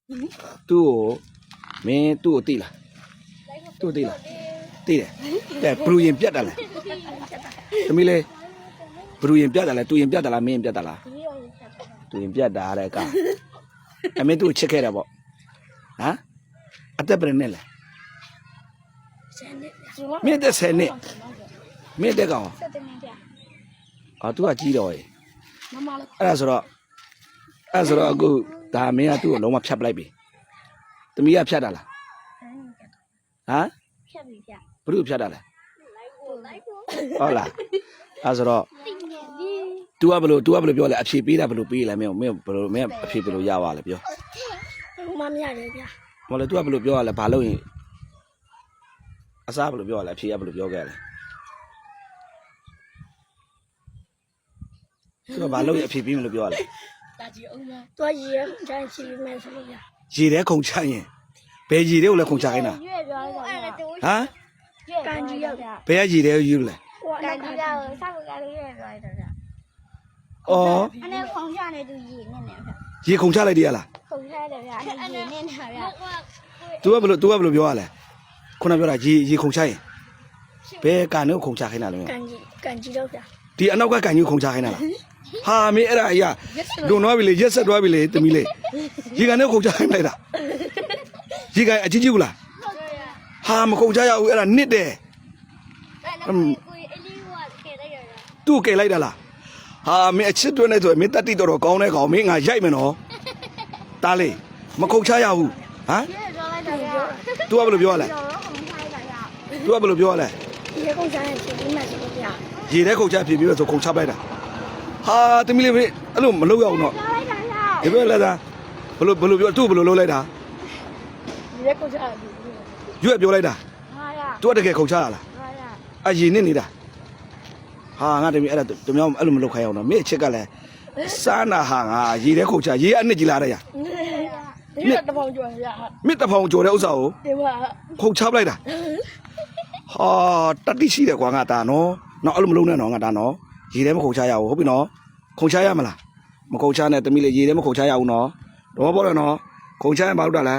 သူ့ကိုမင်းသူ့ကိုသိလားသူ့သိလားသိတယ်တဲ့ဘလူရင်ပြတ်တယ်လားသမီးလေးဘလူရင်ပြတ်တယ်လားသူရင်ပြတ်တယ်လားမင်းရင်ပြတ်တယ်လားသူရင်ပြတ်တာတဲ့ကအမင်းသူ့ကိုချစ်ခဲ့တယ်ပေါ့ဟမ်အသက်ဘယ်နဲ့လဲမင်းသက်10နှစ်မင်းတက်ကောင်အော်သူကကြီးတော့ရေအဲ့ဒါဆိုတော့အခုဒါမင်းကသူ့ကိုလုံးဝဖြတ်ပလိုက်ပြီသမီးကဖြတ်တာလားဟမ်ဖြတ်ပြီဗျဘ누구ဖြတ်တာလဲဟုတ်လားအဲ့ဆိုတော့ तू ကဘယ်လိုပြောလဲအဖြေပေးတာဘယ်လိုပေးလဲမင်းဘယ်လိုမင်းအဖြေဘယ်လိုရပါလဲပြောမမရတယ်ဗျမဟုတ်လေ तू ကဘယ်လိုပြောရလဲဘာလို့ရင်အစားဘယ်လိုပြောရလဲအဖြေကဘယ်လိုပြောခဲ့လဲ तू ကဘာလို့ရင်အဖြေပေးမလို့ပြောရလဲတာကြီးအောင်မတွားရည်ရချမ်းချီမယ်ဆိုလို့ဗျရေထဲခုံချရင်ဘယ်ရေတွေကိုလဲခုံချခိုင်းတာရွေ့ပြောလိုက်တော့ဟမ်ကန်ကြီးရောက်ဗျဘယ်ကရေထဲယူလဲကန်ကြီးရောက်ဆောက်ကလေးရွေ့ပြောလိုက်တော့ဗျအော်အနေခုံချနေသူရည်နဲ့ဗျရေခုံချလိုက်တည်းရလားခုံချတယ်ဗျအနေနဲ့နဲ့ဗျ तू ကဘယ်လိုပြောရလဲခုနပြောတာရေခုံချရင်ဘယ်ကန်ကိုခုံချခိုင်းတာလဲကန်ကြီးတော့ဗျဒီအနောက်ကကန်ကြီးခုံချခိုင်းတာလားဟာမင်းအဲ့ဒါအရာလွန်သွားပြီလေရက်ဆက်သွားပြီလေတမီးလေးရေကန်နဲ့ခုံချခိုင်းလိုက်တာရေကန်အကြီးကြီးဘူးလားဟာမခုံချရဘူးအဲ့ဒါနစ်တယ်သူ့ကယ်လိုက်တာလားဟာမင်းအချစ်တွဲနေဆိုမင်းတက်တိတော်ကောင်းတဲ့ကောင်မင်းငါရိုက်မယ်နော်တားလေးမခုံချရဘူးဟမ် तू ကဘယ်လိုပြောရလဲ तू ကဘယ်လိုပြောရလဲရေခုံချရင်ဖြစ်ပြီးမှဆိုလို့ဗျရေထဲခုံချဖြစ်ပြီးဆိုခုံချပလိုက်တာဟာတမီးလေးအဲ့လိုမလုပ်ရအောင်တော့ဒီဘက်လည်းသားဘယ်လိုပြောသူ့ဘယ်လိုလုပ်လိုက်တာရေခုံချရွက်ပြောလိုက်တာဟာရ तू ကတကယ်ခုံချရလားဟာရအရေနစ်နေတာဟာငါတမီးအဲ့ဒါတမျိုးအဲ့လိုမလုပ်ခိုင်းအောင်တော့မင်းအချစ်ကလည်းစားနာဟာငါရေထဲခုံချရေအနှစ်ကြီးလာတဲ့ရမြစ်တပေါင်ကျော်ရမြစ်တဖောင်ကျော်တဲ့ဥစ္စာကိုဒီမှာခုံချပလိုက်တာဟာတတိရှိတယ်ကွာငါဒါနော်အဲ့လိုမလုပ်နဲ့နော်ငါဒါနော်ရေထဲမခုံချရဘူးဟုတ်ပြီနော်ခုံချရမလားမခုံချနဲ့တမီးလေးရေထဲမခုံချရဘူးနော်တော့ဘောတယ်နော်ခုံချရင်ဘာလုပ်တာလဲ